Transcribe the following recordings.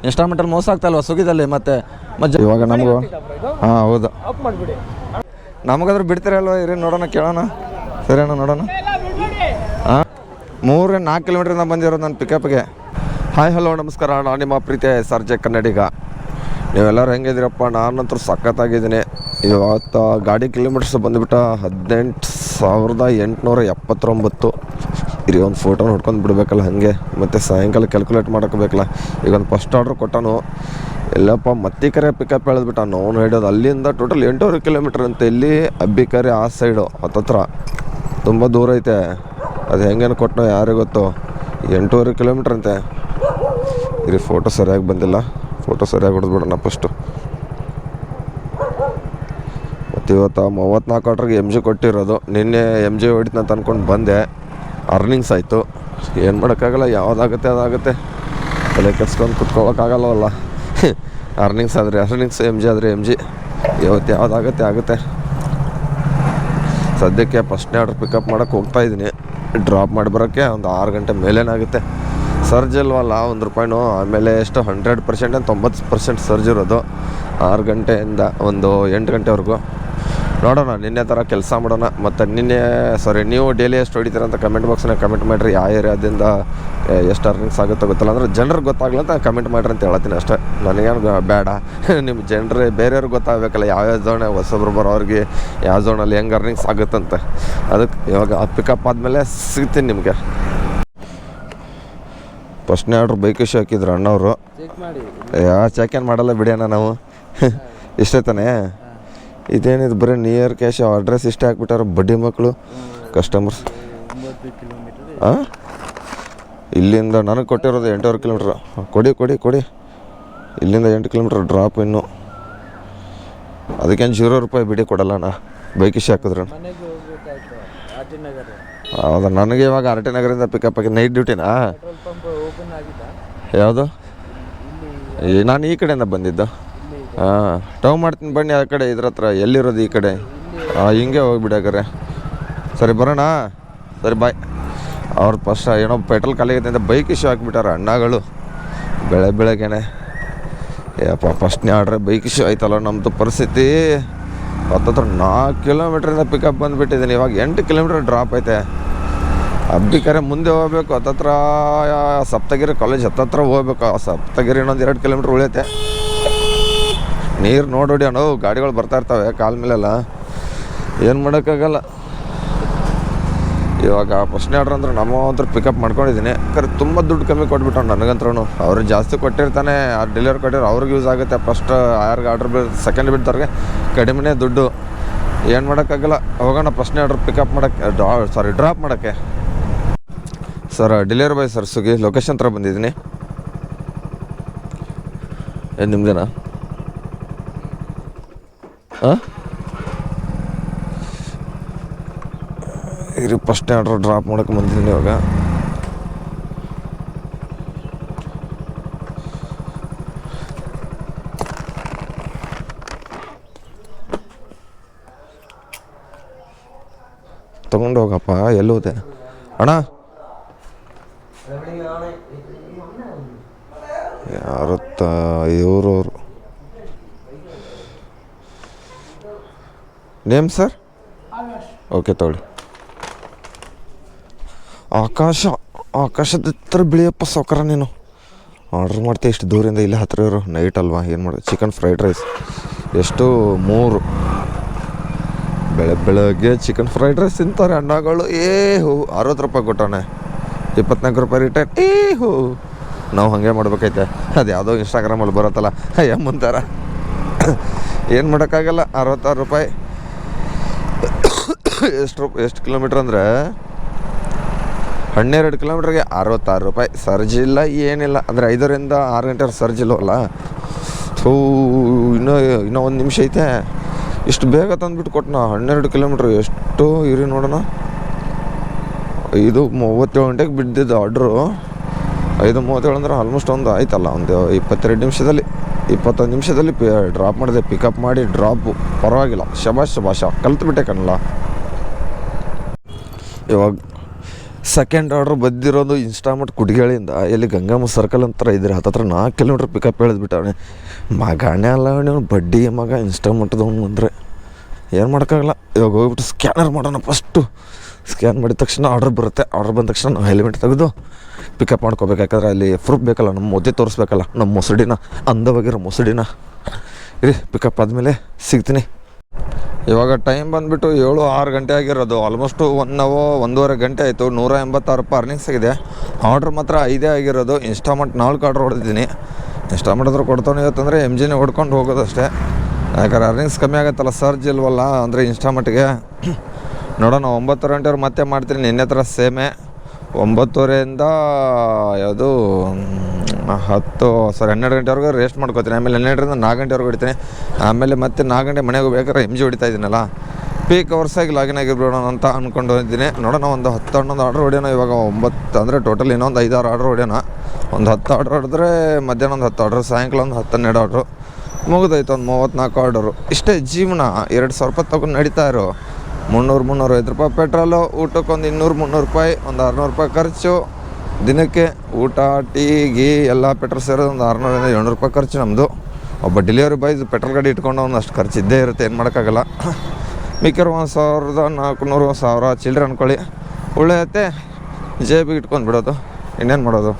ಇನ್ಸ್ಟಾಲ್ಮೆಂಟಲ್ಲಿ ಮೋಸ ಆಗ್ತಾಯಿಲ್ವ ಸ್ವಿಗ್ಗಿದಲ್ಲಿ ಮತ್ತೆ ಇವಾಗ ನಮಗೂ ಹಾಂ ಹೌದು ನಮಗಾದ್ರೂ ಬಿಡ್ತೀರಲ್ವ ಇರಿ ನೋಡೋಣ ಕೇಳೋಣ ಸರಿ ಅಣ್ಣ ನೋಡೋಣ ಹಾಂ 3-4 ಕಿಲೋಮೀಟ್ರಿಂದ ಬಂದಿರೋದು ನನ್ನ ಪಿಕಪ್ಗೆ. ಹಾಯ್ ಹಲೋ ನಮಸ್ಕಾರ, ನಾನು ನಿಮ್ಮ ಪ್ರೀತಿಯ SRJ ಕನ್ನಡಿಗ. ನೀವೆಲ್ಲರೂ ಹೆಂಗಿದ್ದೀರಪ್ಪ? ನಾನಂತೂ ಸಖತ್ತಾಗಿದ್ದೀನಿ. ಇವತ್ತು ಗಾಡಿ ಕಿಲೋಮೀಟರ್ಸ್ ಬಂದುಬಿಟ್ಟು 18,879. ಇರಿ ಒಂದು ಫೋಟೋ ನೋಡ್ಕೊಂಡು ಬಿಡಬೇಕಲ್ಲ ಹಾಗೆ, ಮತ್ತು ಸಾಯಂಕಾಲ ಕ್ಯಾಲ್ಕುಲೇಟ್ ಮಾಡೋಕ್ಬೇಕಲ್ಲ. ಈಗ ಒಂದು ಫಸ್ಟ್ ಆರ್ಡ್ರ್ ಕೊಟ್ಟನು, ಎಲ್ಲಪ್ಪ ಮತ್ತಿಕೆರೆ ಪಿಕಪ್ ಹೇಳಿದ್ಬಿಟ್ಟು ನಾವು ಹಿಡಿಯೋದು ಅಲ್ಲಿಂದ ಟೋಟಲ್ 8.5 ಕಿಲೋಮೀಟ್ರ್ ಅಂತ. ಇಲ್ಲಿ ಅಬ್ಬಿಕೆರೆ ಆ ಸೈಡು ಹತ್ತತ್ರ ತುಂಬ ದೂರ ಐತೆ. ಅದು ಹೆಂಗೇನು ಕೊಟ್ಟನೋ ಯಾರಿಗೆ ಗೊತ್ತು. 8.5 ಕಿಲೋಮೀಟ್ರ್ ಅಂತೆ. ಇಲ್ಲಿ ಫೋಟೋ ಸರಿಯಾಗಿ ಬಂದಿಲ್ಲ, ಫೋಟೋ ಸರಿಯಾಗಿ ಹೊಡೆದ್ಬಿಡೋಣ ಫಸ್ಟು. ಮತ್ತು ಇವತ್ತು 34 ಆರ್ಡ್ರಿಗೆ MG ಕೊಟ್ಟಿರೋದು. ನಿನ್ನೆ MG ಹೊಡಿತಂತ ಅಂದ್ಕೊಂಡು ಬಂದೆ, ಅರ್ನಿಂಗ್ಸ್ ಆಯಿತು. ಏನು ಮಾಡೋಕ್ಕಾಗಲ್ಲ, ಯಾವುದಾಗುತ್ತೆ ಅದಾಗುತ್ತೆ, ತಲೆ ಕೆಡ್ಸ್ಕೊಂಡು ಕುತ್ಕೊಳ್ಳೋಕ್ಕಾಗಲ್ಲವಲ್ಲ. ಅರ್ನಿಂಗ್ಸ್ ಆದರೆ ಅರ್ನಿಂಗ್ಸ್, MG ಆದರೆ MG. ಇವತ್ತು ಯಾವುದಾಗುತ್ತೆ ಆಗುತ್ತೆ. ಸದ್ಯಕ್ಕೆ ಫಸ್ಟ್ನೇ ಆರ್ಡ್ರ್ ಪಿಕಪ್ ಮಾಡೋಕ್ಕೆ ಹೋಗ್ತಾಯಿದ್ದೀನಿ. ಡ್ರಾಪ್ ಮಾಡಿ ಬರೋಕ್ಕೆ ಒಂದು 6 ಗಂಟೆ ಮೇಲೇನಾಗುತ್ತೆ. ಸರ್ಜ್ ಇಲ್ವಲ್ಲ ₹1. ಆಮೇಲೆ ಎಷ್ಟು 100% 90% ಸರ್ಜ್ ಇರೋದು. 6 ಗಂಟೆಯಿಂದ ಒಂದು 8 ಗಂಟೆವರೆಗೂ ನೋಡೋಣ. ನಿನ್ನೆ ಥರ ಕೆಲಸ ಮಾಡೋಣ. ಮತ್ತು ನೀವು ಡೈಲಿ ಎಷ್ಟು ಹೊಡಿತೀರ ಅಂತ ಕಮೆಂಟ್ ಬಾಕ್ಸ್ನಾಗ ಕಮೆಂಟ್ ಮಾಡಿರಿ. ಯಾವ ಏರಿಯಾದಿಂದ ಎಷ್ಟು ಅರ್ನಿಂಗ್ಸ್ ಆಗುತ್ತೋ ಗೊತ್ತಿಲ್ಲ, ಅಂದರೆ ಜನರಿಗೆ ಗೊತ್ತಾಗಲ್ಲ ಅಂತ ಕಮೆಂಟ್ ಮಾಡಿರಿ ಅಂತ ಹೇಳ್ತೀನಿ ಅಷ್ಟೇ. ನನಗೇನು ಬೇಡ, ನಿಮ್ಮ ಜನರೇ ಬೇರೆಯವ್ರಿಗೆ ಗೊತ್ತಾಗಬೇಕಲ್ಲ ಯಾವ್ಯಾವ ಝೋನ್, ಹೊಸಬ್ರು ಬರೋರಿಗೆ ಯಾವ ಝೋನಲ್ಲಿ ಹೆಂಗೆ ಅರ್ನಿಂಗ್ಸ್ ಆಗುತ್ತಂತ. ಅದಕ್ಕೆ ಇವಾಗ ಪಿಕಪ್ ಆದಮೇಲೆ ಸಿಗ್ತೀನಿ ನಿಮಗೆ. ಫಸ್ಟ್ನೇ ಆರ್ಡ್ರ್ ಬೈಕ್ ಇಶ್ಯೂ ಹಾಕಿದ್ರು ಅಣ್ಣವರು. ಚೆಕ್ ಏನು ಮಾಡಲ್ಲ ಬಿಡಿಯೋಣ ನಾವು. ಇಷ್ಟೇ ತಾನೇ. ಇದೇನಿದು ಬರೀ ನಿಯರ್ ಕ್ಯಾಶ್ ಅಡ್ರೆಸ್ ಇಷ್ಟೇ ಹಾಕ್ಬಿಟ್ಟಾರ ಬಡ್ಡಿ ಮಕ್ಕಳು ಕಸ್ಟಮರ್ಸ್. ಹಾಂ, ಇಲ್ಲಿಂದ ನನಗೆ ಕೊಟ್ಟಿರೋದು 8.5 ಕಿಲೋಮೀಟ್ರ್. ಕೊಡಿ ಇಲ್ಲಿಂದ 8 ಕಿಲೋಮೀಟ್ರ್ ಡ್ರಾಪ್. ಇನ್ನು ಅದಕ್ಕೇನು ₹0 ಬಿಡಿ ಕೊಡಲ್ಲ ನಾ ಬೈಕ್ ಇಶ್ಯೂ ಹಾಕಿದ್ರು. ಹೌದಾ, ನನಗೆ ಇವಾಗ RT ನಗರಿಂದ ಪಿಕಪ್ ಆಗಿ ನೈಟ್ ಡ್ಯೂಟಿನಾ? ಯಾವುದು? ನಾನು ಈ ಕಡೆಯಿಂದ ಬಂದಿದ್ದು. ಹಾಂ, ಟವ್ ಮಾಡ್ತೀನಿ ಬನ್ನಿ ಆ ಕಡೆ. ಇದ್ರ ಹತ್ರ ಎಲ್ಲಿರೋದು? ಈ ಕಡೆ. ಹಿಂಗೆ ಹೋಗ್ಬಿಡಾಕರೆ. ಸರಿ ಬರೋಣ, ಸರಿ ಬಾಯ್. ಅವ್ರು ಫಸ್ಟ್ ಏನೋ ಪೆಟ್ರೋಲ್ ಖಾಲಿ ಆಗೈತೆ ಅಂತ ಬೈಕ್ ಇಶ್ಯೂ ಹಾಕ್ಬಿಟ್ಟಾರ ಅಣ್ಣಗಳು ಬೆಳಗ್ಗೆನೆ. ಯಪ್ಪ, ಫಸ್ಟ್ನೇ ಆರ್ಡ್ರೆ ಬೈಕ್ ಇಶ್ಯೂ ಆಯ್ತಲ್ಲ ನಮ್ಮದು ಪರಿಸ್ಥಿತಿ. ಹತ್ತತ್ರ 4 ಕಿಲೋಮೀಟ್ರಿಂದ ಪಿಕಪ್ ಬಂದುಬಿಟ್ಟಿದ್ದೀನಿ. ಇವಾಗ 8 ಕಿಲೋಮೀಟ್ರ್ ಡ್ರಾಪ್ ಐತೆ. ಅಬ್ಬಿಕೆರೆ ಮುಂದೆ ಹೋಗ್ಬೇಕು. ಹತ್ತತ್ರ ಸಪ್ತಗಿರಿ ಕಾಲೇಜ್ ಹತ್ತತ್ರ ಹೋಗ್ಬೇಕು. ಸಪ್ತಗಿರಿ ಇನ್ನೊಂದು 2 ಕಿಲೋಮೀಟ್ರ್ ಉಳಿಯುತ್ತೆ. ನೀರು ನೋಡಿ ಅಣ್ಣ, ಗಾಡಿಗಳು ಬರ್ತಾಯಿರ್ತವೆ ಕಾಲ ಮೇಲೆಲ್ಲ, ಏನು ಮಾಡೋಕ್ಕಾಗಲ್ಲ. ಇವಾಗ ಫಸ್ಟ್ನೇ ಆರ್ಡ್ರ್ ಅಂದ್ರೆ ನಮ್ಮ ಒಂಥರ ಪಿಕಪ್ ಮಾಡ್ಕೊಂಡಿದ್ದೀನಿ. ತುಂಬ ದುಡ್ಡು ಕಮ್ಮಿ ಕೊಟ್ಬಿಟ್ಟು ನನಗಂತ್ರೂ. ಅವ್ರು ಜಾಸ್ತಿ ಕೊಟ್ಟಿರ್ತಾನೆ, ಆ ಡೆಲಿವರಿ ಕೊಟ್ಟಿರೋ ಅವ್ರಿಗೆ ಯೂಸ್ ಆಗುತ್ತೆ. ಫಸ್ಟ್ ಯಾರಿಗೆ ಆರ್ಡ್ರ್ ಸೆಕೆಂಡ್ ಬಿಡ್ತಾರ್ಗೆ ಕಡಿಮೆನೇ ದುಡ್ಡು. ಏನು ಮಾಡೋಕ್ಕಾಗಲ್ಲ. ಹೋಗೋಣ ಫಸ್ಟ್ನೇ ಆರ್ಡ್ರ್ ಪಿಕಪ್ ಮಾಡೋಕ್ಕೆ, ಡ್ರಾಪ್ ಮಾಡೋಕ್ಕೆ. Sir delivery boy sir, Swiggy location ಹತ್ರ ಬಂದಿದ್ದೀನಿ. ಏನು ನಿಮ್ದೇನಾ? ಹಾಂ, ಇರಿ ಫಸ್ಟ್ನೇ ಆರ್ಡ್ರ್ ಡ್ರಾಪ್ ಮಾಡೋಕ್ಕೆ ಬಂದಿದ್ದೀನಿ ಇವಾಗ. ತೊಗೊಂಡು ಹೋಗಪ್ಪ. ಎಲ್ಲಿ ಹೋದೆ ಅಣ್ಣ? ಯಾರತ್ತ ಇವರು ನೇಮ್ ಸರ್? ಓಕೆ ತಗೊಳ್ಳಿ. ಆಕಾಶದ ಹತ್ರ ಬಿಳಿಯಪ್ಪ ಸೌಕರ ನೀನು. ಆರ್ಡ್ರ್ ಮಾಡ್ತೀವಿ ಇಷ್ಟು ದೂರಿಂದ, ಇಲ್ಲೇ ಹತ್ತಿರ ಇರೋ. ನೈಟ್ ಅಲ್ವಾ, ಏನು ಮಾಡೋದು. ಚಿಕನ್ ಫ್ರೈಡ್ ರೈಸ್ ಎಷ್ಟು 3. ಬೆಳಗ್ಗೆ ಚಿಕನ್ ಫ್ರೈಡ್ ರೈಸ್ ತಿಂತಾರೆ ಅಣ್ಣಗಳು. ₹60 ಕೊಟ್ಟವನೆ, ₹24 ರಿಟರ್ನ್. ನಾವು ಹಾಗೆ ಮಾಡ್ಬೇಕೈತೆ. ಅದು ಯಾವುದೋ ಇನ್ಸ್ಟಾಗ್ರಾಮಲ್ಲಿ ಬರುತ್ತಲ್ಲ ಮುಂತಾರ. ಏನು ಮಾಡೋಕ್ಕಾಗಲ್ಲ. ₹66. ಎಷ್ಟು ಕಿಲೋಮೀಟ್ರ್ ಅಂದರೆ 12 ಕಿಲೋಮೀಟ್ರಿಗೆ ₹66. ಸರ್ಜ್ ಇಲ್ಲ, ಏನಿಲ್ಲ. ಅಂದರೆ 5ರಿಂದ 6 ಗಂಟೆ ಸರ್ಜ್ ಇಲ್ಲವಲ್ಲ. ಇನ್ನೂ 1 ನಿಮಿಷ ಐತೆ. ಇಷ್ಟು ಬೇಗ ತಂದುಬಿಟ್ಟು ಕೊಟ್ಟನ. 12 ಕಿಲೋಮೀಟ್ರ್ ಎಷ್ಟು ಇರಿ ನೋಡೋಣ. 5:37 ಗಂಟೆಗೆ ಬಿದ್ದಿದ್ದು ಆರ್ಡ್ರು. 5:37 ಅಂದ್ರೆ ಆಲ್ಮೋಸ್ಟ್ ಒಂದು ಆಯ್ತಲ್ಲ, ಒಂದು 22 ನಿಮಿಷದಲ್ಲಿ 21 ನಿಮಿಷದಲ್ಲಿ ಡ್ರಾಪ್ ಮಾಡಿದೆ. ಪಿಕಪ್ ಮಾಡಿ ಡ್ರಾಪು ಪರವಾಗಿಲ್ಲ. ಶಬಾಷ್ ಕಲ್ತ್ಬಿಟ್ಟೆ ಕಣಲ್ಲ. ಇವಾಗ ಸೆಕೆಂಡ್ ಆರ್ಡ್ರ್ ಬಂದಿರೋದು ಇನ್ಸ್ಟಾಮಟ್ ಕುಡ್ಗಳಿಂದ ಎಲ್ಲಿ ಗಂಗಮ್ಮ ಸರ್ಕಲ್ ಅಂತ ಇದ್ರೆ ಹತ್ತತ್ರ 4 ಕಿಲೋಮೀಟ್ರ್ ಪಿಕಪ್ ಹೇಳಿದ್ಬಿಟ್ಟವನೆ. ಮಗನೇ ಅಲ್ಲ ನೀವು ಬಡ್ಡಿ ಮಗ ಇನ್ಸ್ಟಾಮಟ್ದವನು ಅಂದರೆ ಏನು ಮಾಡೋಕ್ಕಾಗಲ್ಲ. ಇವಾಗ ಹೋಗ್ಬಿಟ್ಟು ಸ್ಕ್ಯಾನರ್ ಮಾಡೋಣ. ಫಸ್ಟು ಸ್ಕ್ಯಾನ್ ಮಾಡಿದ ತಕ್ಷಣ ಆರ್ಡ್ರ್ ಬರುತ್ತೆ. ಆರ್ಡ್ರ್ ಬಂದ ತಕ್ಷಣ ನಾವು ಹೆಲ್ಮೆಟ್ ತೆಗೆದು ಪಿಕಪ್ ಮಾಡ್ಕೋಬೇಕು. ಯಾಕಂದರೆ ಅಲ್ಲಿ ಪ್ರೂಫ್ ಬೇಕಲ್ಲ, ನಮ್ಮ ಮುದ್ದೆ ತೋರಿಸ್ಬೇಕಲ್ಲ, ನಮ್ಮ ಮುಸುಡಿನ, ಅಂದವಾಗಿರೋ ಮುಸುಡಿನ. ಇರಿ ಪಿಕಪ್ ಆದಮೇಲೆ ಸಿಗ್ತೀನಿ. ಇವಾಗ ಟೈಮ್ ಬಂದುಬಿಟ್ಟು 7-6 ಗಂಟೆ ಆಗಿರೋದು. ಆಲ್ಮೋಸ್ಟು 1 ಅವರ್ 1.5 ಗಂಟೆ ಆಯಿತು. 186 ರೂಪಾಯಿ ಅರ್ನಿಂಗ್ಸ್ ಆಗಿದೆ. ಆರ್ಡ್ರ್ ಮಾತ್ರ 5 ಆಗಿರೋದು. ಇನ್ಸ್ಟಾಮಟ್ 4 ಆರ್ಡ್ರ್ ಹೊಡೆದಿದ್ದೀನಿ. ಇನ್ಸ್ಟಾಮಟ್ ಹತ್ರ ಕೊಡ್ತಾನೆ ಇವತ್ತಂದರೆ MGನೇ ಹೊಡ್ಕೊಂಡು ಹೋಗೋದಷ್ಟೇ. ಯಾಕಂದ್ರೆ ಅರ್ನಿಂಗ್ಸ್ ಕಮ್ಮಿ ಆಗುತ್ತಲ್ಲ, ಸರ್ಜ್ ಇಲ್ವಲ್ಲ ಅಂದರೆ ಇನ್ಸ್ಟಾಮಟ್ಗೆ. ನೋಡೋಣ 9 ಗಂಟೆವ್ರು ಮತ್ತೆ ಮಾಡ್ತೀನಿ. ನಿನ್ನೆ ಹತ್ರ ಸೇಮೆ 9:30ಯಿಂದ ಯಾವುದು 12 ಗಂಟೆವರೆಗೂ ರೆಸ್ಟ್ ಮಾಡ್ಕೋತೀನಿ. ಆಮೇಲೆ 12ರಿಂದ 4 ಗಂಟೆವರೆಗೂ ಹೊಡಿತೀನಿ. ಆಮೇಲೆ ಮತ್ತೆ 4 ಗಂಟೆ ಮನೆಗೆ ಹೋಗ್ಬೇಕಾದ್ರೆ MG ಹೊಡಿತಾ ಇದ್ದೀನಲ್ಲ, ಪೀಕ್ ಅವರ್ಸಾಗಿ ಲಾಗಿನ್ ಆಗಿರ್ಬಿಡೋಣ ಅಂತ ಅಂದ್ಕೊಂಡು ಹೋಗಿದ್ದೀನಿ. ನೋಡೋಣ ಒಂದು 10-11 ಆರ್ಡ್ರ್ ಹೊಡೆಯೋಣ. ಇವಾಗ 9 ಅಂದರೆ ಟೋಟಲ್ ಇನ್ನೊಂದು 5-6 ಆರ್ಡ್ರ್ ಹೊಡೆಯೋಣ. ಒಂದು 10 ಆರ್ಡ್ರ್ ಹೊಡೆದ್ರೆ ಮಧ್ಯಾಹ್ನ ಒಂದು 10 ಆರ್ಡ್ರ್, ಸಾಯಂಕಾಲ ಒಂದು 10-12 ಆರ್ಡ್ರು ಮುಗಿದೋಯ್ತು. ಒಂದು 34 ಆರ್ಡರು. ಇಷ್ಟೇ ಜೀವನ. 2,000 ರೂಪಾಯಿ ತಗೊಂಡು ನಡೀತಾ ಇರೋ. 300-350 ರೂಪಾಯಿ ಪೆಟ್ರೋಲು, ಊಟಕ್ಕೊಂದು 200-300 ರೂಪಾಯಿ, ಒಂದು 600 ರೂಪಾಯಿ ಖರ್ಚು ದಿನಕ್ಕೆ. ಊಟ, ಟೀ, ಗೀ ಎಲ್ಲ ಪೆಟ್ರೋಲ್ ಸೇರೋದು ಒಂದು 600-700 ರೂಪಾಯಿ ಖರ್ಚು ನಮ್ಮದು. ಒಬ್ಬ ಡೆಲಿವರಿ ಬಾಯ್ದು ಪೆಟ್ರೋಲ್ ಗಾಡಿ ಇಟ್ಕೊಂಡು ಒಂದಷ್ಟು ಖರ್ಚು ಇದ್ದೇ ಇರುತ್ತೆ, ಏನು ಮಾಡೋಕ್ಕಾಗಲ್ಲ. ಮಿಕ್ಕಿರೋ 1,400-1,000 ಚಿಲ್ಲರೆ ಅಂದ್ಕೊಳ್ಳಿ. ಉಳಿಯುತ್ತೆ, ಜೇಬಿಗೆ ಇಟ್ಕೊಂಡು ಬಿಡೋದು. ಇನ್ನೇನು ಮಾಡೋದು,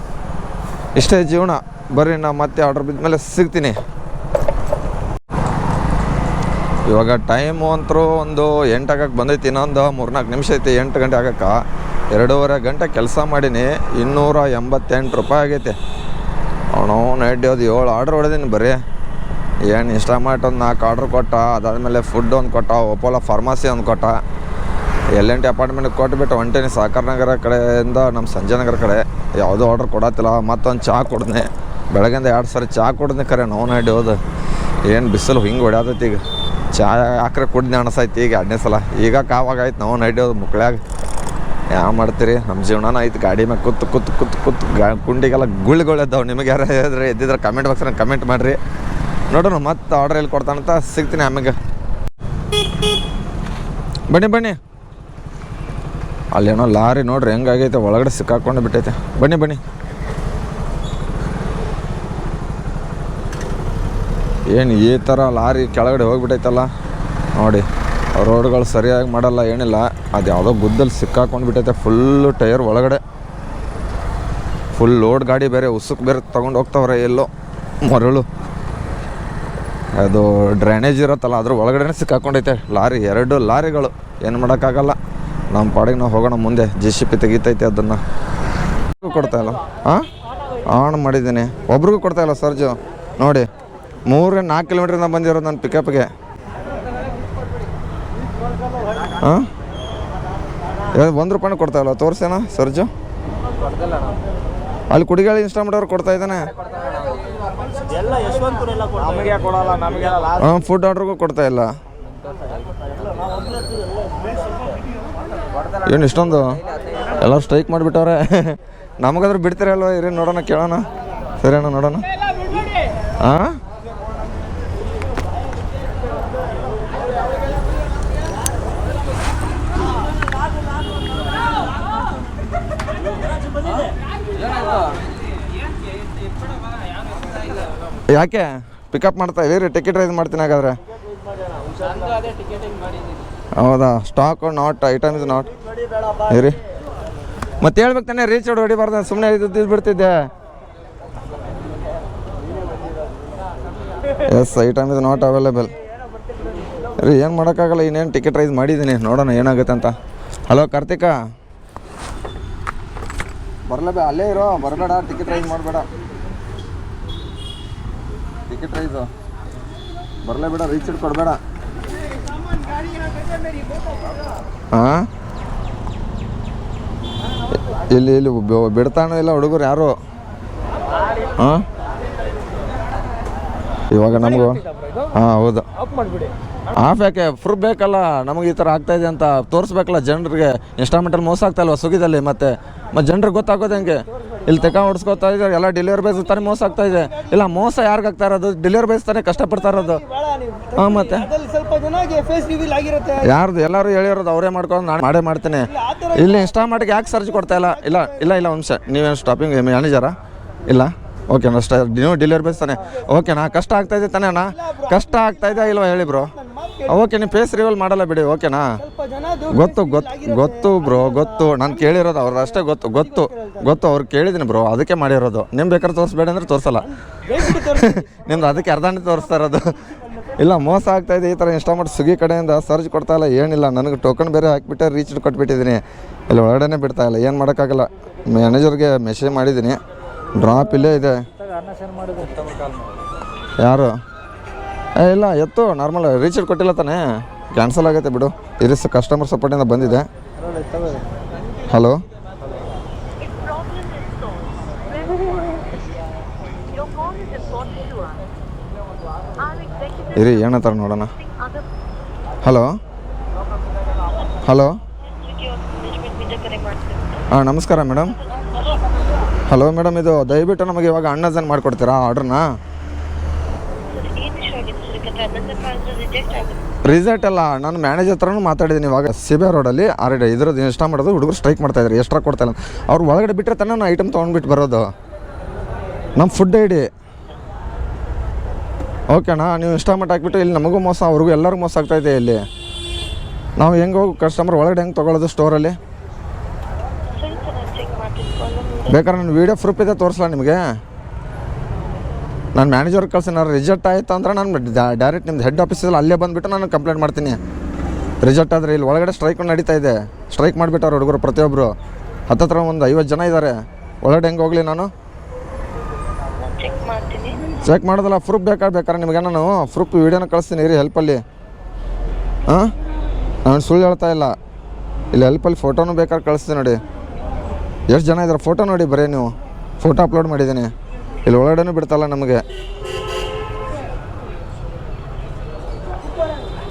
ಇಷ್ಟೇ ಜೀವನ. ಬರ್ರಿ ನಾವು ಮತ್ತೆ ಆರ್ಡ್ರ್ ಬಿದ್ದ ಸಿಗ್ತೀನಿ. ಇವಾಗ ಟೈಮು ಅಂತರೂ ಒಂದು 8 ಆಗಕ್ಕೆ ಬಂದೈತಿ. ಇನ್ನೊಂದು 3-4 ನಿಮಿಷ ಐತಿ 8 ಗಂಟೆ ಆಗಕ್ಕೆ. 2.5 ಗಂಟೆ ಕೆಲಸ ಮಾಡೀನಿ. 288 ರೂಪಾಯಿ ಆಗೈತೆ. ಅವನು ನಡೆಯೋದು 7 ಆರ್ಡ್ರ್ ಹೊಡೆದೀನಿ ಬರೀ. ಏನು ಇನ್ಸ್ಟಾಮಾರ್ಟ್ ಒಂದು 4 ಆರ್ಡ್ರ್ ಕೊಟ್ಟ. ಅದಾದಮೇಲೆ ಫುಡ್ ಒಂದು ಕೊಟ್ಟ. ಒಪ್ಪೋಲೋ ಫಾರ್ಮಸಿ ಒಂದು ಕೊಟ್ಟ. L&T ಅಪಾರ್ಟ್ಮೆಂಟ್ಗೆ ಕೊಟ್ಬಿಟ್ಟು ಹೊಂಟೇನಿ. ಸಾಕರ್ ನಗರ ಕಡೆಯಿಂದ ನಮ್ಮ ಸಂಜಯನಗರ ಕಡೆ. ಯಾವುದೂ ಆರ್ಡ್ರ್ ಕೊಡತ್ತಿಲ್ಲ. ಮತ್ತೊಂದು ಚಹಾ ಕೊಡ್ದೆ. ಬೆಳಗ್ಗೆಯಿಂದ 2 ಸಾರಿ ಚಹಾ ಕೊಡ್ದೆ. ಕರೆ ನಾವು ನಡೆಯೋದು ಏನು ಬಿಸಿಲು ಹಿಂಗೆ ಹೊಡ್ಯಾತೈತಿ. ಈಗ ಚಹಾ ಹಾಕ್ರೆ ಕುಡ್ದು ಅನಿಸೈತಿ ಈಗ 2ನೇ ಸಲ. ಈಗ ಕಾವಾಗಾಯ್ತು ನಾವು ನಡೆಯೋದು ಮುಕ್ಳ್ಯಾಗ. ಯಾವ ಮಾಡ್ತೀರಿ, ನಮ್ಮ ಜೀವನನ ಐತೆ. ಗಾಡಿ ಮ್ಯಾಗ ಕೂತು ಕುಂಡಿಗೆಲ್ಲ ಗುಳ್ಳಿಗಳಿದ್ದಾವೆ. ನಿಮಗೆ ಯಾರು ಎದ್ದಿದ್ರೆ ಕಮೆಂಟ್ ಬಾಕ್ಸ್ನಾಗ ಕಮೆಂಟ್ ಮಾಡಿರಿ. ನೋಡೋಣ ಮತ್ತೆ ಆರ್ಡ್ರ್ ಎಲ್ಲಿ ಕೊಡ್ತಾನಂತ ಸಿಗ್ತೀನಿ ಆಮೇಲೆ. ಬನ್ನಿ ಅಲ್ಲೇನೋ ಲಾರಿ ನೋಡ್ರಿ ಹೆಂಗಾಗೈತೆ, ಒಳಗಡೆ ಸಿಕ್ಕಾಕೊಂಡು ಬಿಟ್ಟೈತೆ. ಬನ್ನಿ ಏನು ಈ ಥರ ಲಾರಿ ಕೆಳಗಡೆ ಹೋಗಿಬಿಟ್ಟೈತಲ್ಲ ನೋಡಿ. ರೋಡ್ಗಳು ಸರಿಯಾಗಿ ಮಾಡಲ್ಲ, ಏನಿಲ್ಲ. ಅದು ಯಾವುದೋ ಗುದ್ದಲ್ಲಿ ಸಿಕ್ಕಾಕೊಂಡು ಬಿಟ್ಟೈತೆ. ಫುಲ್ಲು ಟೈರ್ ಒಳಗಡೆ ಫುಲ್ ಲೋಡ್ ಗಾಡಿ ಬೇರೆ, ಉಸುಕ್ ಬೇರೆ ತೊಗೊಂಡು ಹೋಗ್ತಾವ್ರೆ. ಎಲ್ಲೋ ಮರಳು ಅದು ಡ್ರೈನೇಜ್ ಇರುತ್ತಲ್ಲ ಅದ್ರ ಒಳಗಡೆ ಸಿಕ್ಕಾಕೊಂಡೈತೆ ಲಾರಿ. 2 ಲಾರಿಗಳು. ಏನು ಮಾಡೋಕ್ಕಾಗಲ್ಲ, ನಮ್ಮ ಪಾಡಿಗೆ ನಾವು ಹೋಗೋಣ ಮುಂದೆ. JCB ತೆಗಿತೈತೆ. ಅದನ್ನು ಕೊಡ್ತಾಯಿಲ್ಲ. ಆನ್ ಮಾಡಿದ್ದೀನಿ. ಒಬ್ರಿಗೂ ಕೊಡ್ತಾಯಿಲ್ಲ ಸರ್ಜು ನೋಡಿ. 3-4 ಕಿಲೋಮೀಟ್ರಿಂದ ಬಂದಿರೋದು ನನ್ನ ಪಿಕಪ್ಗೆ. ₹1 ಕೊಡ್ತಾಯಿಲ್ಲ. ತೋರಿಸೇನ ಸರ್ಜು? ಅಲ್ಲಿ ಕುಡಿಗಾಳಿ ಇನ್ಸ್ಟಾಮಾರ್ಟ್ ಅವ್ರು ಕೊಡ್ತಾ ಇದ್ದಾನೆ. ಫುಡ್ ಆರ್ಡ್ರಿಗೂ ಕೊಡ್ತಾ ಇಲ್ಲ. ಏನು ಇಷ್ಟೊಂದು ಎಲ್ಲರೂ ಸ್ಟ್ರೈಕ್ ಮಾಡಿಬಿಟ್ಟವ್ರೆ. ನಮಗಾದ್ರೂ ಬಿಡ್ತೀರಲ್ವ? ಇರಿ ನೋಡೋಣ, ಕೇಳೋಣ. ಸರಿ ಅಣ್ಣ, ನೋಡೋಣ. ಯಾಕೆ ಪಿಕಪ್ ಮಾಡ್ತಾ ಇದ್ದೀರಿ? ಟಿಕೆಟ್ ರೈಸ್ ಮಾಡ್ತೀನಿ ಹಾಗಾದ್ರೆ. ಹೌದಾ? Stock not, item is not. ಇರಿ ಮತ್ತೆ ಹೇಳ್ಬೇಕು ತಾನೆ, ರೀಚ್ ಹೊಡಿಬಾರ್ದು. ಸುಮ್ಮನೆ ಇದು ಬಿಡ್ತಿದ್ದೆ. Yes, item is not available. ರೀ ಏನು ಮಾಡೋಕ್ಕಾಗಲ್ಲ. ಇನ್ನೇನು ಟಿಕೆಟ್ ರೈಸ್ ಮಾಡಿದ್ದೀನಿ, ನೋಡೋಣ ಏನಾಗುತ್ತೆ ಅಂತ. ಹಲೋ ಕಾರ್ತಿಕಾ, ಬರಲೇಬೇಡ, ಅಲ್ಲೇ ಇರೋ, ಬರಬೇಡ. ಟಿಕೆಟ್ ರೈಸ್ ಮಾಡಬೇಡ. ಟಿಕೆಟ್ ರೈಸು ಬರಲೇಬೇಡ, ರೀಚ್ ಕೊಡಬೇಡ. ಹಾಂ, ಇಲ್ಲಿ ಬಿಡ್ತಾನೋ ಇಲ್ಲ ಹುಡುಗರು ಯಾರು. ಹಾಂ, ಇವಾಗ ನಮಗೂ ಹೌದು. ಆಫ್ ಯಾಕೆ? ಪ್ರೂಫ್ ಬೇಕಲ್ಲ ನಮಗೆ. ಈ ಥರ ಆಗ್ತಾಯಿದೆ ಅಂತ ತೋರಿಸ್ಬೇಕಲ್ಲ ಜನರಿಗೆ. ಇನ್ಸ್ಟಾಲ್ಮೆಂಟಲ್ಲಿ ಮೋಸ ಆಗ್ತಾಯಿಲ್ವ ಸ್ವಿಗ್ಗಿದಲ್ಲಿ? ಮತ್ತೆ ಜನರಿಗೆ ಗೊತ್ತಾಗೋದು ಹೆಂಗೆ? ಇಲ್ಲಿ ತೆಕ ಹೊಡ್ಸ್ಕೊತಾ ಇದ್ದಾರೆ ಎಲ್ಲ. ಡೆಲಿವರಿ ಬೇಸ್ ತಾನೇ ಮೋಸ ಆಗ್ತಾಯಿದೆ. ಇಲ್ಲ, ಮೋಸ ಯಾರಿಗಾಗ್ತಾ ಇರೋದು? ಡೆಲಿವರಿ ಬೇಸ್ ತಾನೇ ಕಷ್ಟಪಡ್ತಾ ಇರೋದು. ಹಾಂ ಮತ್ತೆ ಸ್ವಲ್ಪ ಜನಗೆ ಫೇಸ್ ರಿವೀಲ್ ಆಗಿರುತ್ತೆ. ಯಾರ್ದು ಎಲ್ಲರೂ ಹೇಳಿರೋದು ಅವರೇ ಮಾಡ್ಕೊಂಡು ನಾನು ಮಾಡೇ ಮಾಡ್ತೇನೆ. ಇಲ್ಲಿ ಇನ್ಸ್ಟಾಮಾರ್ಟ್ಗೆ ಯಾಕೆ ಸರ್ಚ್ ಕೊಡ್ತಾ ಇಲ್ಲ? ಇಲ್ಲ ಇಲ್ಲ ಇಲ್ಲ ಒಂದು ನಿಮಿಷ, ನೀವೇನು ಸ್ಟಾಪಿಂಗ್ ಮ್ಯಾನೇಜರಾ? ಇಲ್ಲ ಓಕೆ ಅಷ್ಟೇ, ನೀವು ಡೆಲಿವರಿ ಬೇಸ್ ತಾನೆ? ಓಕೆನಾ? ಕಷ್ಟ ಆಗ್ತಾಯಿದೆ ತಾನೇ ಅಣ್ಣ? ಕಷ್ಟ ಆಗ್ತಾಯಿದೆ ಇಲ್ವಾ ಹೇಳಿ ಬ್ರೋ? ಓಕೆ, ನೀವು ಫೇಸ್ ರಿವೀಲ್ ಮಾಡಲ್ಲ ಬಿಡಿ, ಓಕೆನಾ? ಗೊತ್ತು ಬ್ರೋ, ಗೊತ್ತು. ನಾನು ಕೇಳಿರೋದು ಅವ್ರದ್ದು ಅಷ್ಟೇ, ಗೊತ್ತು ಅವ್ರು ಕೇಳಿದ್ದೀನಿ ಬ್ರೋ, ಅದಕ್ಕೆ ಮಾಡಿರೋದು. ನಿಮ್ಗೆ ಬೇಕಾದ್ರೆ ತೋರಿಸ್ಬೇಡ ಅಂದರೆ ತೋರಿಸಲ್ಲ. ನಿಮ್ದು ಅದಕ್ಕೆ ಅರ್ಧನೇ ತೋರಿಸ್ತಾ ಇರೋದು. ಇಲ್ಲ, ಮೋಸ ಆಗ್ತಾಯಿದೆ ಈ ಥರ. ಇನ್ಸ್ಟಾಮಾರ್ಟ್ ಸ್ವಿಗ್ಗಿ ಕಡೆಯಿಂದ ಸರ್ಚ್ ಕೊಡ್ತಾ ಇಲ್ಲ, ಏನಿಲ್ಲ. ನನಗೆ ಟೋಕನ್ ಬೇರೆ ಹಾಕಿಬಿಟ್ಟೆ, ರೀಚ್ ಕೊಟ್ಬಿಟ್ಟಿದ್ದೀನಿ. ಇಲ್ಲಿ ಒಳಗಡೆ ಬಿಡ್ತಾ ಇಲ್ಲ, ಏನು ಮಾಡೋಕ್ಕಾಗಲ್ಲ. ಮ್ಯಾನೇಜರ್ಗೆ ಮೆಸೇಜ್ ಮಾಡಿದ್ದೀನಿ, ಡ್ರಾಪ್ ಇಲ್ಲೇ ಇದೆ. ಯಾರು? ಇಲ್ಲ ಎತ್ತು, ನಾರ್ಮಲ್ ರೀಚಾರ್ಜ್ ಕೊಟ್ಟಿಲ್ಲ ತಾನೇ, ಕ್ಯಾನ್ಸಲ್ ಆಗೈತೆ ಬಿಡು. ಇರಿಸ್ ಕಸ್ಟಮರ್ ಸಪೋರ್ಟಿಂದ ಬಂದಿದೆ. ಹಲೋ, ಇರಿ ಏನಂತಾರೆ ನೋಡೋಣ. ಹಲೋ ಹಾಂ, ನಮಸ್ಕಾರ ಮೇಡಮ್. ಹಲೋ ಮೇಡಮ್, ಇದು ದಯವಿಟ್ಟು ನಮಗೆ ಇವಾಗ ಅಣ್ಣಜನ್ ಮಾಡಿಕೊಡ್ತೀರಾ ಆರ್ಡ್ರನ್ನ? ರಿಸಲ್ಟ್ ಅಲ್ಲ, ನಾನು ಮ್ಯಾನೇಜರ್ ಹತ್ರನೂ ಮಾತಾಡಿದ್ದೀನಿ ಇವಾಗ. ಸಿಬೆ ರೋಡಲ್ಲಿ ಇದ್ರದ್ದು ಇಷ್ಟ ಮಾಡೋದು ಹುಡುಗರು ಸ್ಟ್ರೈಕ್ ಮಾಡ್ತಾಯಿದ್ರು, ಎಕ್ಸ್ಟ್ರಾ ಕೊಡ್ತಾಯಿಲ್ಲ. ಅವ್ರು ಒಳಗಡೆ ಬಿಟ್ಟರೆ ತಾನೇ ನಾನು ಐಟಮ್ ತೊಗೊಂಡ್ಬಿಟ್ಟು ಬರೋದು. ನಮ್ಮ ಫುಡ್ ಐಡಿ ಓಕೆನಾ? ನೀವು ಇನ್ಸ್ಟಾಲ್ಮೆಂಟ್ ಹಾಕ್ಬಿಟ್ಟು ಇಲ್ಲಿ ನಮಗೂ ಮೋಸ, ಅವ್ರಿಗೂ ಎಲ್ಲರಿಗೂ ಮೋಸ ಆಗ್ತಾಯಿದೆ. ಇಲ್ಲಿ ನಾವು ಹೆಂಗೆ ಹೋಗಿ ಕಸ್ಟಮರ್ ಒಳಗಡೆ ಹೆಂಗೆ ತೊಗೊಳ್ಳೋದು ಸ್ಟೋರಲ್ಲಿ? ಬೇಕಾದ್ರೆ ನಾನು ವೀಡಿಯೋ ಪ್ರೂಫ್ ಇದೆ, ತೋರಿಸಲ ನಿಮಗೆ? ನಾನು ಮ್ಯಾನೇಜರ್ಗೆ ಕಳ್ಸಿ, ನಾನು ರಿಜೆಕ್ಟ್ ಆಯಿತು ಅಂದ್ರೆ ನಾನು ಡೈರೆಕ್ಟ್ ನಿಮ್ದು ಹೆಡ್ ಆಫೀಸಲ್ಲಿ ಅಲ್ಲೇ ಬಂದುಬಿಟ್ಟು ನಾನು ಕಂಪ್ಲೇಂಟ್ ಮಾಡ್ತೀನಿ. ರಿಜೆಕ್ಟ್ ಆದರೆ ಇಲ್ಲಿ ಒಳಗಡೆ ಸ್ಟ್ರೈಕ್ ನಡೀತಾ ಇದೆ. ಸ್ಟ್ರೈಕ್ ಮಾಡಿಬಿಟ್ಟವ್ರು ಹುಡುಗರು ಪ್ರತಿಯೊಬ್ಬರು. ಹತ್ತತ್ರ ಒಂದು 50 ಜನ ಇದ್ದಾರೆ. ಒಳಗಡೆ ಹೆಂಗೆ ಹೋಗಲಿ ನಾನು? ಚೆಕ್ ಮಾಡೋದಲ್ಲ, ಪ್ರೂಫ್ ಬೇಕಾದ್ರೆ ನಿಮಗೆ ನಾನು ಪ್ರೂಫ್ ವೀಡಿಯೋನ ಕಳಿಸ್ತೀನಿ ಇರಿ ಹೆಲ್ಪಲ್ಲಿ. ಹಾಂ, ನಾನು ಸುಳ್ಳು ಹೇಳ್ತಾ ಇಲ್ಲ. ಇಲ್ಲಿ ಹೆಲ್ಪಲ್ಲಿ ಫೋಟೋನು ಬೇಕಾದ್ರೆ ಕಳಿಸ್ತೀನಿ ನೋಡಿ. ಎಷ್ಟು ಜನ ಇದ್ದಾರೆ ಫೋಟೋ ನೋಡಿ, ಬರೀ ನೀವು ಫೋಟೋ ಅಪ್ಲೋಡ್ ಮಾಡಿದ್ದೀನಿ. ಇಲ್ಲಿ ಒಳಗಡೆನೂ ಬಿಡ್ತಲ್ಲ ನಮಗೆ.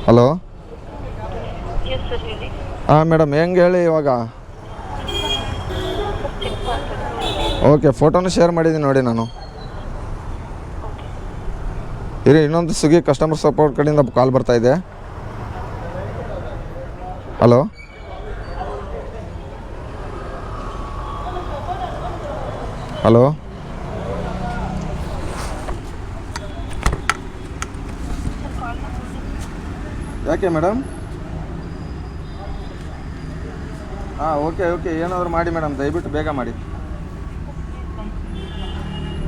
ಹಲೋ, ಹಾಂ ಮೇಡಮ್, ಹೆಂಗೆ ಹೇಳಿ ಇವಾಗ? ಓಕೆ, ಫೋಟೋನು ಶೇರ್ ಮಾಡಿದ್ದೀನಿ ನೋಡಿ ನಾನು. ಇರಿ, ಇನ್ನೊಂದು ಸ್ವಿಗ್ಗಿ ಕಸ್ಟಮರ್ ಸಪೋರ್ಟ್ ಕಡೆಯಿಂದ ಕಾಲ್ ಬರ್ತಾಯಿದೆ. ಹಲೋ, ಹಲೋ, ಯಾಕೆ ಮೇಡಮ್? ಹಾಂ, ಓಕೆ ಏನಾದರೂ ಮಾಡಿ ಮೇಡಮ್, ದಯವಿಟ್ಟು ಬೇಗ ಮಾಡಿ.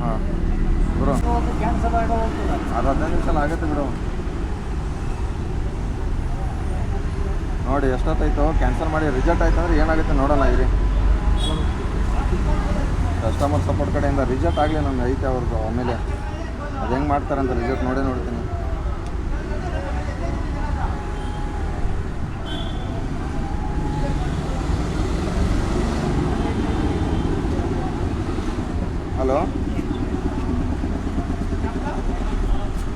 ಹಾಂ ಬ್ರೋ, ಅದು 15 ನಿಮಿಷ ಆಗುತ್ತೆ ಬಿಡು. ನೋಡಿ ಎಷ್ಟೊತ್ತಾಯ್ತು, ಕ್ಯಾನ್ಸಲ್ ಮಾಡಿ. ರಿಜೆಕ್ಟ್ ಆಯ್ತು ಅಂದರೆ ಏನಾಗುತ್ತೆ ನೋಡೋಣ ಇರಿ. ಕಸ್ಟಮರ್ ಸಪೋರ್ಟ್ ಕಡೆಯಿಂದ ರಿಜೆಕ್ಟ್ ಆಗಲಿ, ನಮ್ಗೆ ಐತೆ ಅವ್ರದ್ದು. ಆಮೇಲೆ ಅದು ಹೆಂಗೆ ಮಾಡ್ತಾರೆ ಅಂತ ರಿಜೆಕ್ಟ್ ನೋಡ್ತೀನಿ. ಹಲೋ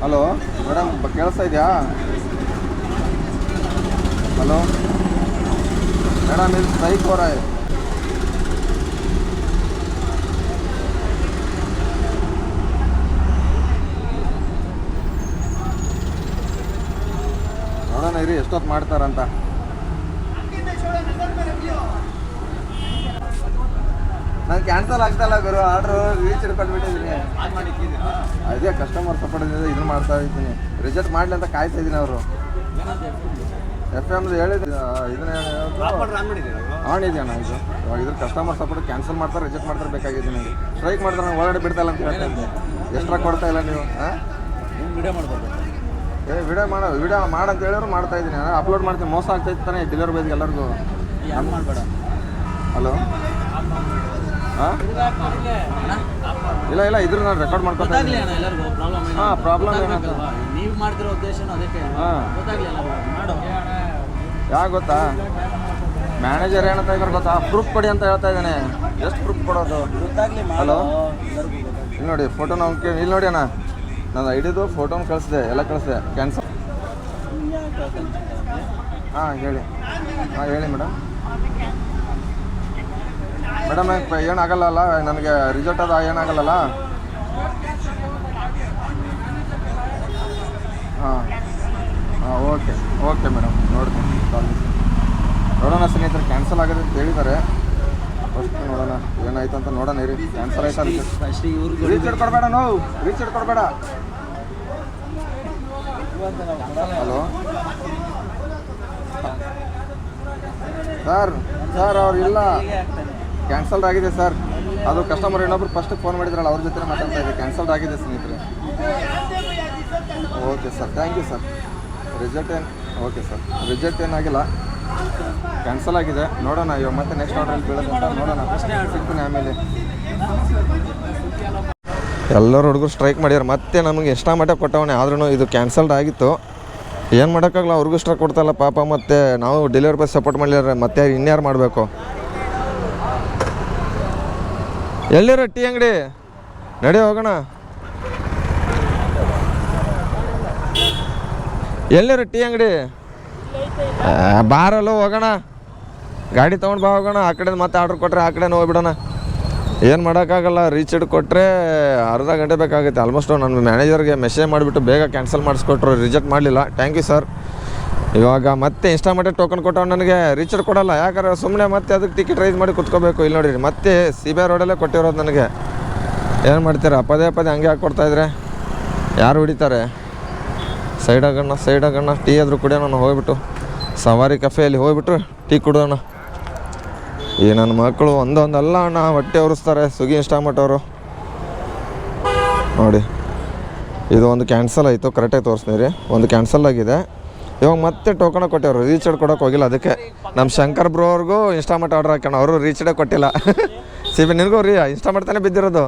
ಹಲೋ ಮೇಡಮ್, ಕೇಳಿಸ್ತಾ ಇದೆಯಾ? ಹಲೋ ಮೇಡಮ್, ಇದು ಸ್ಟ್ರೈಕ್ ಅವರ. ನೋಡೋಣ ಇರಿ ಎಷ್ಟೊತ್ತು ಮಾಡ್ತಾರಂತ. ನಾನು ಕ್ಯಾನ್ಸಲ್ ಆಗ್ತಾಯಿಲ್ಲ ಗುರು, ಆರ್ಡ್ರು ರೀಚ್ ಹಿಡ್ಕೊಂಡ್ಬಿಟ್ಟಿದ್ದೀನಿ. ಅದೇ ಕಸ್ಟಮರ್ ಸಪೋರ್ಟ್ ಇದನ್ನು ಮಾಡ್ತಾ ಇದ್ದೀನಿ. ರಿಜೆಕ್ಟ್ ಮಾಡಲಿ ಅಂತ ಕಾಯ್ತಾ ಇದ್ದೀನಿ. ಅವರು FM ಹೇಳಿದ್ರು ಇದನ್ನ ಆನ್ ಇದೆಯಣ್ಣ. ಇದು ಇವಾಗ ಇದ್ರ ಕಸ್ಟಮರ್ ಸಪೋರ್ಟ್ ಕ್ಯಾನ್ಸಲ್ ಮಾಡ್ತಾರೆ, ರಿಜೆಕ್ಟ್ ಮಾಡ್ತಾರೆ ಬೇಕಾಗಿದೆ. ನನಗೆ ಸ್ಟ್ರೈಕ್ ಮಾಡ್ತಾರೆ, ನಾನು ಒಳಗಡೆ ಬಿಡ್ತಾ ಇಲ್ಲ ಅಂತ ಹೇಳ್ತಾ ಇದ್ದೀನಿ. ಎಕ್ಸ್ಟ್ರಾ ಕೊಡ್ತಾ ಇಲ್ಲ ನೀವು. ಹಾಂ, ವಿಡಿಯೋ ಮಾಡ್ಬೋದು. ವಿಡಿಯೋ ಮಾಡಂತ ಹೇಳಿದ್ರು ಮಾಡ್ತಾ ಇದ್ದೀನಿ. ಅಪ್ಲೋಡ್ ಮಾಡ್ತೀನಿ. ಮೋಸ ಆಗ್ತಾಯಿತ್ತು ತಾನೇ ಡೆಲಿವರಿ ಬಾಯ್ಗೆ ಎಲ್ಲರಿಗೂ. ಮಾಡಬೇಡ. ಹಲೋ, ಹಾಂ, ಇಲ್ಲ ಇದ್ರ ನಾನು ರೆಕಾರ್ಡ್ ಮಾಡ್ಕೊತಾ ಇದ್ದೀನಿ. ಹಾಂ, ಪ್ರಾಬ್ಲಮ್ ಏನಂತ ನೀವು ಮಾಡ್ತಿರೋ ಉದ್ದೇಶ ಅದಕ್ಕೆ. ಹಾಂ, ಯಾಕೆ ಗೊತ್ತಾ? ಮ್ಯಾನೇಜರ್ ಏನಂತ ಇದ್ದಾರೆ ಗೊತ್ತಾ? ಪ್ರೂಫ್ ಕೊಡಿ ಅಂತ ಹೇಳ್ತಾ ಇದ್ದಾನೆ. ಎಷ್ಟು ಪ್ರೂಫ್ ಕೊಡೋದು? ಹಲೋ, ಇಲ್ಲಿ ನೋಡಿ ಫೋಟೋ ನಾವು ಇಲ್ಲಿ ನೋಡಿ ಅಣ್ಣ, ನಾನು ಐಡಿದು ಫೋಟೋನ ಕಳಿಸಿದೆ, ಎಲ್ಲ ಕಳಿಸಿದೆ. ಕ್ಯಾನ್ಸಲ್. ಹಾಂ ಹೇಳಿ ಮೇಡಮ್. ಮೇಡಮ್ ಏನಾಗಲ್ಲ, ನನಗೆ ರಿಸಲ್ಟ್ ಅದು ಏನಾಗಲ್ಲ. ಹಾಂ ಮಾಡಿದ್ರೆ ಕ್ಯಾನ್ಸಲ್ ಆಗೋದು ಅಂತ ಹೇಳಿದ್ದಾರೆ. ಫಸ್ಟ್ ನೋಡೋಣ ಏನಾಯ್ತು ಅಂತ ನೋಡೋಣ ಇರಿ. ಕ್ಯಾನ್ಸಲ್ ಆಯ್ತಾ ರೀಚೆಡ್ ಕೊಡಬೇಡ, ನಾವು ರೀಚೆಡ್ ಕೊಡಬೇಡ. ಹಲೋ ಸರ್ ಅವ್ರು ಇಲ್ಲ, ಕ್ಯಾನ್ಸಲ್ಡ್ ಆಗಿದೆ ಸರ್. ಅದು ಕಸ್ಟಮರ್ ಇನ್ನೊಬ್ರು ಫಸ್ಟ್ ಫೋನ್ ಮಾಡಿದ್ರಲ್ಲ ಅವ್ರ ಜೊತೆ ಮಾತಾಡ್ತಾ ಇದೆ. ಕ್ಯಾನ್ಸಲ್ಡ್ ಆಗಿದೆ ಸ್ನೇಹಿತರೆ. Okay sir, thank you sir. Okay sir, reject ಏನಾಗಿಲ್ಲ, ಕ್ಯಾನ್ಸಲ್ ಆಗಿದೆ. ನೋಡೋಣ ಇವಾಗ ಮತ್ತೆ ನೆಕ್ಸ್ಟ್ ಆರ್ಡ್ರಲ್ಲಿ ಬೀಳೋದಂತ ನೋಡೋಣ. ಸಿಗ್ತೀನಿ ಆಮೇಲೆ. ಎಲ್ಲರೂ ಹುಡುಗರು ಸ್ಟ್ರೈಕ್ ಮಾಡ್ಯಾರ. ಮತ್ತೆ ನಮಗೆ ಎಷ್ಟ ಮಟ್ಟ ಕೊಟ್ಟವನೇ, ಆದ್ರೂ ಇದು ಕ್ಯಾನ್ಸಲ್ಡ್ ಆಗಿತ್ತು. ಏನು ಮಾಡೋಕ್ಕಾಗಲ್ಲ, ಅವ್ರಿಗೂ ಇಷ್ಟ ಕೊಡ್ತಾಯಿಲ್ಲ ಪಾಪ. ಮತ್ತು ನಾವು ಡೆಲಿವರಿ ಬಾಯ್ ಸಪೋರ್ಟ್ ಮಾಡಲಿಲ್ಲ, ಮತ್ತೆ ಇನ್ಯಾರು ಮಾಡಬೇಕು. ಎಲ್ಲಿರೋ ಟೀ ಅಂಗಡಿ ನಡಿ ಹೋಗೋಣ. ಎಲ್ಲಿರೋ ಟೀ ಅಂಗಡಿ ಬಾರಲ್ಲೋ ಹೋಗೋಣ. ಗಾಡಿ ತೊಗೊಂಡು ಬಾ ಹೋಗೋಣ. ಆ ಕಡೆ ಮತ್ತೆ ಆರ್ಡ್ರ್ ಕೊಟ್ಟರೆ ಆ ಕಡೆ ಹೋಗ್ಬಿಡೋಣ. ಏನು ಮಾಡೋಕ್ಕಾಗಲ್ಲ, ರೀಚೆಡ್ ಕೊಟ್ಟರೆ ಅರ್ಧ ಗಂಟೆ ಬೇಕಾಗುತ್ತೆ ಆಲ್ಮೋಸ್ಟ್. ನನ್ನ ಮ್ಯಾನೇಜರ್ಗೆ ಮೆಸೇಜ್ ಮಾಡಿಬಿಟ್ಟು ಬೇಗ ಕ್ಯಾನ್ಸಲ್ ಮಾಡಿಸ್ಕೊಟ್ರು, ರಿಜೆಕ್ಟ್ ಮಾಡಲಿಲ್ಲ. Thank you sir. ಇವಾಗ ಮತ್ತೆ ಇನ್ಸ್ಟಾಮಟ್ಟೆ ಟೋಕನ್ ಕೊಟ್ಟವ್ ನನಗೆ, ರೀಚೆಡ್ ಕೊಡೋಲ್ಲ. ಯಾಕಂದ್ರೆ ಸುಮ್ಮನೆ ಮತ್ತೆ ಅದಕ್ಕೆ ಟಿಕೆಟ್ ರೈಸ್ ಮಾಡಿ ಕುತ್ಕೋಬೇಕು. ಇಲ್ಲಿ ನೋಡಿರಿ, ಮತ್ತೆ CBI ರೋಡಲ್ಲೇ ಕೊಟ್ಟಿರೋದು ನನಗೆ. ಏನು ಮಾಡ್ತೀರಾ, ಪದೇ ಹಂಗೆ ಹಾಕ್ಕೊಡ್ತಾಯಿದ್ರೆ ಯಾರು ಹೊಡಿತಾರೆ? ಸೈಡ್ ಆಗೋಣ. ಟೀ ಆದರೂ ಕುಡಿಯೋಣ. ಹೋಗ್ಬಿಟ್ಟು ಸವಾರಿ ಕೆಫೆಯಲ್ಲಿ ಹೋಗ್ಬಿಟ್ಟು ಟೀ ಕುಡಿಯೋಣ. ಈ ನನ್ನ ಮಕ್ಕಳು ಒಂದೊಂದಲ್ಲ ಅಣ್ಣ, ಹೊಟ್ಟೆ ಉರಿಸ್ತಾರೆ ಸ್ವಿಗ್ಗಿ ಇನ್ಸ್ಟಾಮಟ್ ಅವರು. ನೋಡಿ, ಇದು ಒಂದು ಕ್ಯಾನ್ಸಲ್ ಆಯಿತು, ಕರೆಕ್ಟಾಗಿ ತೋರಿಸ್ತೀನಿ ರೀ. ಒಂದು ಕ್ಯಾನ್ಸಲ್ ಆಗಿದೆ. ಇವಾಗ ಮತ್ತೆ ಟೋಕನ್ ಕೊಟ್ಟವ್ರು, ರೀಚೆಡ್ ಕೊಡೋಕೆ ಹೋಗಿಲ್ಲ. ಅದಕ್ಕೆ ನಮ್ಮ ಶಂಕರ್ ಬ್ರೋ ಅವ್ರಿಗೂ ಇನ್ಸ್ಟಾಮಟ್ ಆರ್ಡ್ರ್ ಹಾಕೋಣ, ಅವರು ರೀಚೆಡೇ ಕೊಟ್ಟಿಲ್ಲ. ನಿನಗೂ ರೀ ಇನ್ಸ್ಟಾಮಟ್ ತಾನೇ ಬಿದ್ದಿರೋದು.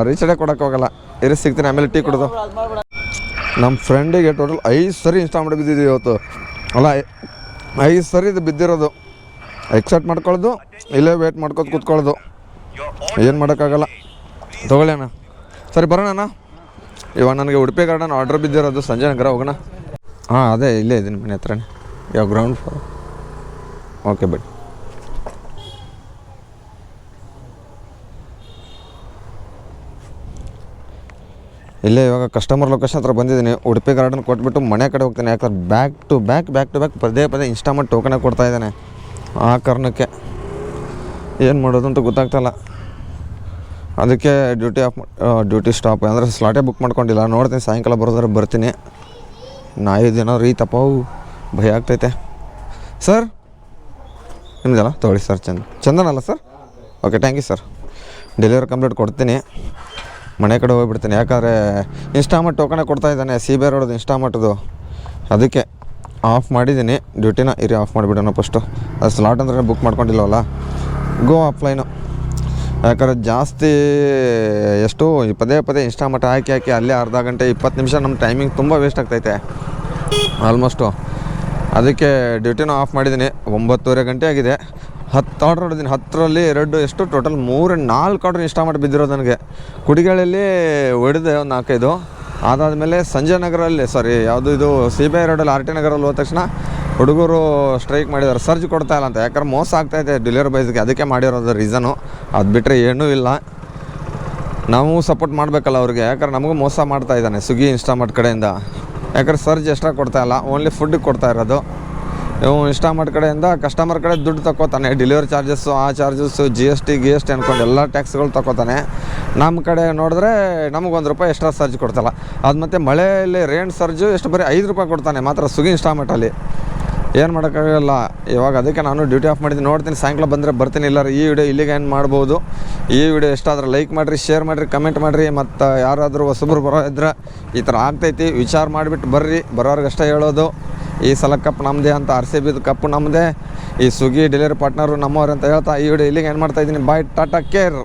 ರೀಚೆಡೇ ಕೊಡೋಕೆ ಹೋಗಲ್ಲ. ಇರಿ, ಸಿಗ್ತೀನಿ ಆಮೇಲೆ ಟೀ ಕುಡಿದು. ನಮ್ಮ ಫ್ರೆಂಡಿಗೆ ಟೋಟಲ್ 5 ಸರಿ ಇನ್ಸ್ಟಾಮಟ್ ಬಿದ್ದಿದ್ದೀವಿ ಇವತ್ತು. ಅಲ್ಲ, 5 ಸರಿ ಇದು ಬಿದ್ದಿರೋದು. ಎಕ್ಸೆಪ್ಟ್ ಮಾಡ್ಕೊಳ್ಳೋದು, ಇಲ್ಲೇ ವೇಟ್ ಮಾಡ್ಕೊತ ಕೂತ್ಕೊಳ್ಳೋದು. ಏನು ಮಾಡೋಕ್ಕಾಗಲ್ಲ. ತೊಗೊಳ್ಳಿ ಅಣ್ಣ. ಸರಿ ಬರೋಣ ಅಣ್ಣ. ಇವಾಗ ನನಗೆ ಉಡುಪಿ ಗಾರ್ಡನ್ ಆರ್ಡ್ರ್ ಬಿದ್ದಿರೋದು, ಸಂಜೆ ನಗರ ಹೋಗೋಣ. ಅದೇ ಇಲ್ಲೇ ಇದ್ದೀನಿ ಮನೆ ಹತ್ರನೇ. ಯಾವ ಗ್ರೌಂಡ್ ಫ್ಲೋರ್. Okay by. ಇಲ್ಲೇ ಇವಾಗ ಕಸ್ಟಮರ್ ಲೊಕೇಶನ್ ಹತ್ರ ಬಂದಿದ್ದೀನಿ. ಉಡುಪಿ ಗಾರ್ಡನ್ ಕೊಟ್ಬಿಟ್ಟು ಮನೆ ಕಡೆ ಹೋಗ್ತೀನಿ. ಯಾಕಂದ್ರೆ ಬ್ಯಾಕ್ ಟು ಬ್ಯಾಕ್ ಪದೇ ಇನ್ಸ್ಟಾಮಟ್ ಟೋಕನೇ ಕೊಡ್ತಾಯಿದ್ದಾನೆ. ಆ ಕಾರಣಕ್ಕೆ ಏನು ಮಾಡೋದು ಅಂತ ಗೊತ್ತಾಗ್ತಾಯಿಲ್ಲ. ಅದಕ್ಕೆ ಡ್ಯೂಟಿ ಸ್ಟಾಪ್ ಅಂದರೆ ಸ್ಲಾಟೇ ಬುಕ್ ಮಾಡ್ಕೊಂಡಿಲ್ಲ. ನೋಡ್ತೀನಿ ಸಾಯಂಕಾಲ ಬರೋದಾದ್ರೆ ಬರ್ತೀನಿ. 5 ದಿನ ರೀ ತಪ್ಪವು ಭಯ ಆಗ್ತೈತೆ. ಸರ್ ನಿಮ್ದಲ್ಲ ತೊಗೊಳ್ಳಿ ಸರ್. ಚಂದನ್ ಅಲ್ಲ sir? Okay, thank you sir. Delivery complete ಕೊಡ್ತೀನಿ, ಮನೆ ಕಡೆ ಹೋಗ್ಬಿಡ್ತೀನಿ. ಯಾಕಂದರೆ ಇನ್ಸ್ಟಾಮಟ್ ಟೋಕನೇ ಕೊಡ್ತಾಯಿದ್ದಾನೆ, CBI ರೋಡದು ಇನ್ಸ್ಟಾಮಟ್ದು. ಅದಕ್ಕೆ ಆಫ್ ಮಾಡಿದ್ದೀನಿ ಡ್ಯೂಟಿನ. ಆಫ್ ಮಾಡಿಬಿಡೋಣ ಫಸ್ಟು. ಅದು ಸ್ಲಾಟ್ ಅಂದ್ರೆ ಬುಕ್ ಮಾಡ್ಕೊಂಡಿಲ್ಲವಲ್ಲ, ಗೋ ಆಫ್ಲೈನು. ಯಾಕಂದ್ರೆ ಜಾಸ್ತಿ ಎಷ್ಟು ಪದೇ ಇನ್ಸ್ಟಾಮಟ್ ಹಾಕಿ ಅಲ್ಲೇ ಅರ್ಧ ಗಂಟೆ 20 ನಿಮಿಷ ನಮ್ಮ ಟೈಮಿಂಗ್ ತುಂಬ ವೇಸ್ಟ್ ಆಗ್ತೈತೆ ಆಲ್ಮೋಸ್ಟು. ಅದಕ್ಕೆ ಡ್ಯೂಟಿನೂ ಆಫ್ ಮಾಡಿದ್ದೀನಿ. 9:30 ಗಂಟೆ ಆಗಿದೆ. 10 ಆರ್ಡ್ರ್ ಹೊಡೆದಿನಿ. 10ರಲ್ಲಿ 2 ಎಷ್ಟು ಟೋಟಲ್ 3-4 ಆರ್ಡ್ರ್ ಇನ್ಸ್ಟಾಮಟ್ ಬಿದ್ದಿರೋದು ನನಗೆ. ಕುಡಿಗಳಲ್ಲಿ ಹೊಡೆದೆ ಒಂದು 4-5. ಅದಾದಮೇಲೆ ಸಂಜಯ್ ನಗರಲ್ಲಿ ಯಾವುದು ಇದು CBI ರೋಡಲ್ಲಿ RT ನಗರಲ್ಲಿ ಹೋದ ತಕ್ಷಣ ಹುಡುಗರು ಸ್ಟ್ರೈಕ್ ಮಾಡಿದ್ದಾರೆ, ಸರ್ಜ್ ಕೊಡ್ತಾಯಿಲ್ಲ ಅಂತ. ಯಾಕಂದ್ರೆ ಮೋಸ ಆಗ್ತಾಯಿದೆ ಡೆಲಿವರಿ ಬಾಯ್ಸ್ಗೆ. ಅದಕ್ಕೆ ಮಾಡಿರೋದು ರೀಸನು. ಅದು ಬಿಟ್ಟರೆ ಏನೂ ಇಲ್ಲ. ನಾವು ಸಪೋರ್ಟ್ ಮಾಡಬೇಕಲ್ಲ ಅವ್ರಿಗೆ. ಯಾಕಂದ್ರೆ ನಮಗೂ ಮೋಸ ಮಾಡ್ತಾಯಿದ್ದಾನೆ ಸ್ವಿಗ್ಗಿ ಇನ್ಸ್ಟಾಮಟ್ ಕಡೆಯಿಂದ. ಯಾಕಂದ್ರೆ ಸರ್ಜ್ ಎಕ್ಸ್ಟ್ರಾ ಕೊಡ್ತಾಯಿಲ್ಲ, ಓನ್ಲಿ ಫುಡ್ಡಿಗೆ ಕೊಡ್ತಾ ಇರೋದು. ಇವು ಇನ್ಸ್ಟಾಮಟ್ ಕಡೆಯಿಂದ ಕಸ್ಟಮರ್ ಕಡೆ ದುಡ್ಡು ತಗೋತಾನೆ. ಡೆಲಿವರಿ ಚಾರ್ಜಸ್ಸು, ಆ ಚಾರ್ಜಸ್ಸು, GST ಅಂದ್ಕೊಂಡು ಎಲ್ಲ ಟ್ಯಾಕ್ಸ್ಗಳು ತಗೋತಾನೆ. ನಮ್ಮ ಕಡೆ ನೋಡಿದ್ರೆ ನಮಗೆ ₹1 ಎಕ್ಸ್ಟ್ರಾ ಸರ್ಜ್ ಕೊಡ್ತಲ್ಲ. ಅದು ಮತ್ತು ಮಳೆಯಲ್ಲಿ ರೇನ್ ಸರ್ಜು ಎಷ್ಟು ಬರೀ ₹5 ಕೊಡ್ತಾನೆ ಮಾತ್ರ ಸ್ವಿಗ್ಗಿ ಇನ್ಸ್ಟಾಮಟಲ್ಲಿ. ಏನು ಮಾಡೋಕ್ಕಾಗಲ್ಲ. ಇವಾಗ ಅದಕ್ಕೆ ನಾನು ಡ್ಯೂಟಿ ಆಫ್ ಮಾಡಿದ್ದೀನಿ. ನೋಡ್ತೀನಿ ಸಾಯಂಕಾಲ ಬಂದರೆ ಬರ್ತೀನಿ. ಇಲ್ಲಾರ ಈ ವಿಡಿಯೋ ಇಲ್ಲಿಗೆ ಏನು ಮಾಡ್ಬೋದು. ಈ ವಿಡಿಯೋ ಎಷ್ಟಾದ್ರೆ ಲೈಕ್ ಮಾಡಿರಿ, ಶೇರ್ ಮಾಡಿರಿ, ಕಮೆಂಟ್ ಮಾಡಿರಿ. ಮತ್ತು ಯಾರಾದರೂ ಹೊಸಬ್ರು ಬರೋ ಇದ್ರೆ ಈ ಥರ ಆಗ್ತೈತಿ ವಿಚಾರ ಮಾಡಿಬಿಟ್ಟು ಬರ್ರಿ. ಬರೋರ್ಗಷ್ಟೇ ಹೇಳೋದು, ಈ ಸಲ ಕಪ್ ನಮ್ಮದೇ ಅಂತ. RCBದು ಕಪ್ಪು ನಮ್ಮದೇ. ಈ ಸ್ವಿಗ್ಗಿ ಡೆಲಿವರಿ ಪಾರ್ಟ್ನರು ನಮ್ಮವ್ರು ಅಂತ ಹೇಳ್ತಾ ಈ ವಿಡಿಯೋ ಇಲ್ಲಿಗೆ ಏನು ಮಾಡ್ತಾಯಿದ್ದೀನಿ. ಬಾಯ್, ಟಾಟಾ, ಕೇರ್.